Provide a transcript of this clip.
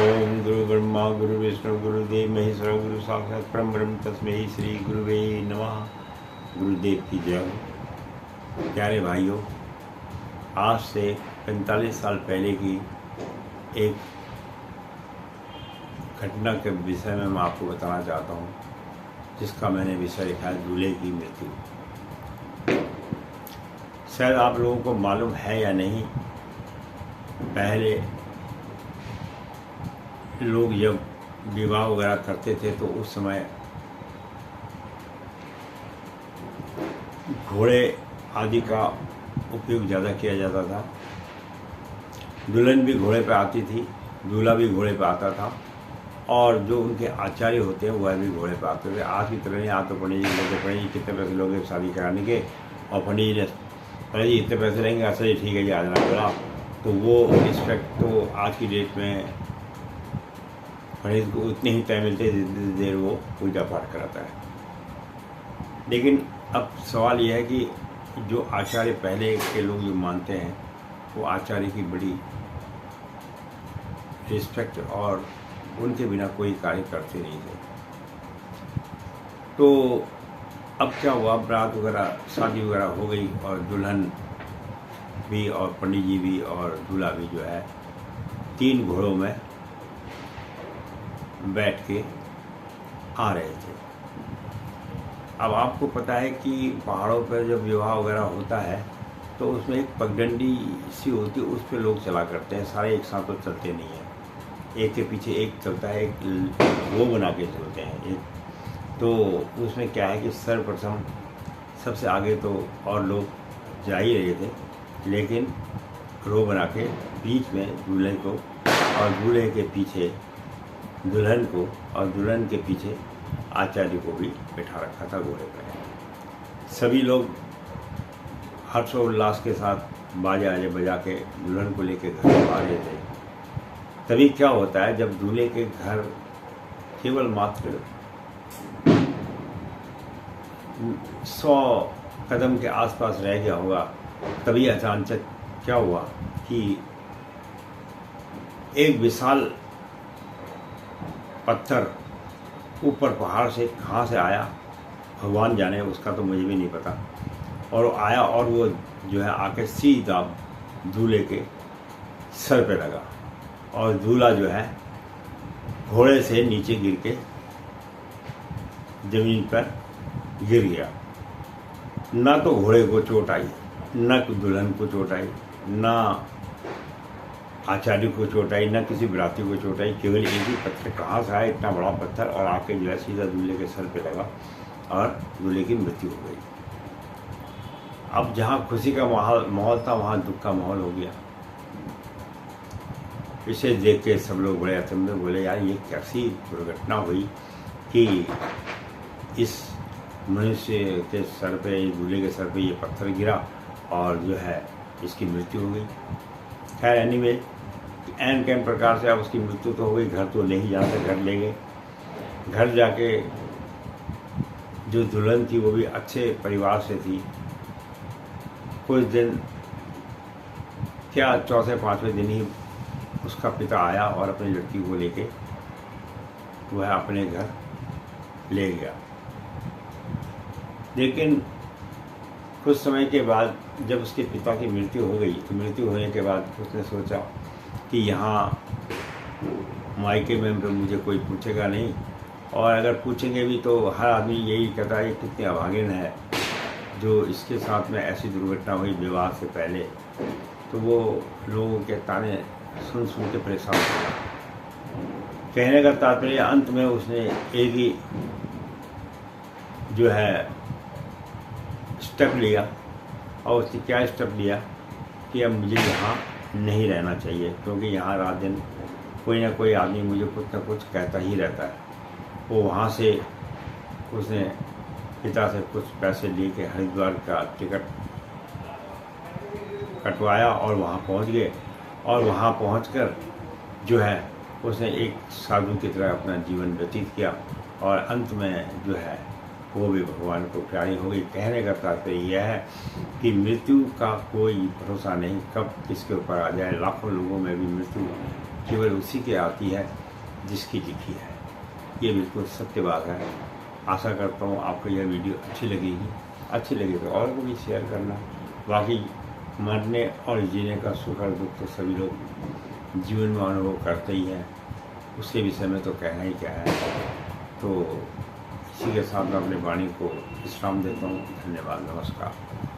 ओम गुरु ब्रह्मा गुरु विष्णु गुरुदेव महेश्वर गुरु साक्षात परम ब्रह्म तस्मै श्री गुरुवे नमः। गुरुदेव की जय हो। प्यारे भाइयों, आज से 45 साल पहले की एक घटना के विषय में मैं आपको बताना चाहता हूँ, जिसका मैंने विषय लिखा है दूल्हे की मृत्यु। शायद आप लोगों को मालूम है या नहीं, पहले लोग जब विवाह वगैरह करते थे तो उस समय घोड़े आदि का उपयोग ज़्यादा किया जाता था। दुल्हन भी घोड़े पर आती थी, दूल्हा भी घोड़े पर आता था, और जो उनके आचार्य होते हैं वह भी घोड़े पर आते थे। आज की तरह नहीं, आज तो पंडित जी लोग, पंडित जी कितने पैसे लोगे शादी कराने के, और पंडित जी ने पंडित जी इतने पैसे लेंगे, अच्छा जी ठीक है जी आ जाना बोला। तो वो रिस्पेक्ट तो आज की डेट में पंडित को उतने ही टाइम मिलते जितनी देर वो पूजा पाठ कराता है। लेकिन अब सवाल यह है कि जो आचार्य पहले के लोग जो मानते हैं, वो आचार्य की बड़ी रिस्पेक्ट और उनके बिना कोई कार्य करते नहीं थे। तो अब क्या हुआ, बारात वगैरह शादी वगैरह हो गई और दुल्हन भी और पंडित जी भी और दूल्हा भी जो है 3 घोड़ों में बैठ के आ रहे थे। अब आपको पता है कि पहाड़ों पर जब विवाह वगैरह होता है तो उसमें एक पगडंडी सी होती है, उस पर लोग चला करते हैं। सारे एक साथ तो चलते नहीं हैं, एक के पीछे एक चलता है, एक वो बना के चलते हैं एक। तो उसमें क्या है कि सर्वप्रथम सबसे आगे तो और लोग जा ही रहे थे, लेकिन रो बना के बीच में दूल्हे को और दूल्हे के पीछे दुल्हन को और दुल्हन के पीछे आचार्य को भी बैठा रखा था घोड़े पर। सभी लोग हर्षोल्लास के साथ बाजे आजे बजा के दुल्हन को लेकर घर आ रहे थे। तभी क्या होता है, जब दूल्हे के घर केवल मात्र 100 कदम के आसपास रह गया होगा, तभी अचानक क्या हुआ कि एक विशाल पत्थर ऊपर पहाड़ से कहाँ से आया भगवान जाने, उसका तो मुझे भी नहीं पता। और आया और वो जो है आके सीधा दूल्हे के सर पे लगा, और दूल्हा जो है घोड़े से नीचे गिर के जमीन पर गिर गया। ना तो घोड़े को चोट आई, ना दुल्हन को चोट आई, ना आचार्य को चोट आई, ना किसी बराती को चोट आई। केवल एक ही पत्थर कहाँ से आया, इतना बड़ा पत्थर, और आके जो है सीधा दूल्हे के सर पे लगा और दूल्हे की मृत्यु हो गई। अब जहाँ खुशी का माहौल था, वहाँ दुख का माहौल हो गया। इसे देख के सब लोग बड़े अचंभे में बोले, यार ये कैसी दुर्घटना हुई कि इस मनुष्य के सर पे, दूल्हे के सर पे ये पत्थर गिरा और जो है इसकी मृत्यु हो गई। खैर एनीवे, एन कैन प्रकार से अब उसकी मृत्यु तो हो गई। घर तो ले ही जाते, घर ले गए। घर जाके जो दुल्हन थी वो भी अच्छे परिवार से थी। कुछ दिन क्या, चौथे 5वें दिन ही उसका पिता आया और अपनी लड़की को लेके वह अपने घर ले गया। लेकिन कुछ समय के बाद जब उसके पिता की मृत्यु हो गई, तो मृत्यु होने के बाद उसने सोचा कि यहाँ मायके में मुझे कोई पूछेगा नहीं, और अगर पूछेंगे भी तो हर आदमी यही कहता है कितने अभागिन है जो इसके साथ में ऐसी दुर्घटना हुई विवाह से पहले। तो वो लोगों के ताने सुन सुन के परेशान हो गया। कहने का तात्पर्य, अंत में उसने एक ही जो है स्टेप लिया, और उसने क्या स्टेप लिया कि अब मुझे यहाँ नहीं रहना चाहिए, क्योंकि यहाँ रात दिन कोई ना कोई आदमी मुझे कुछ ना कुछ कहता ही रहता है। वो वहाँ से उसने पिता से कुछ पैसे लेके हरिद्वार का टिकट कटवाया और वहाँ पहुँच गए। और वहाँ पहुँचकर जो है उसने एक साधु की तरह अपना जीवन व्यतीत किया, और अंत में जो है वो भी भगवान को प्यारी हो गई। कहने का तात्पर्य यह है कि मृत्यु का कोई भरोसा नहीं, कब किसके ऊपर आ जाए। लाखों लोगों में भी मृत्यु केवल उसी के आती है जिसकी लिखी है। ये बिल्कुल सत्य बात है। आशा करता हूँ आपको यह वीडियो अच्छी लगेगी। अच्छी लगे तो और को भी शेयर करना। बाकी मरने और जीने का सुख और दुख तो सभी लोग जीवन में अनुभव करते ही हैं, उसके विषय में तो कहना ही क्या है। तो इसी के साथ मैं अपनी वाणी को विश्राम देता हूँ। धन्यवाद, नमस्कार।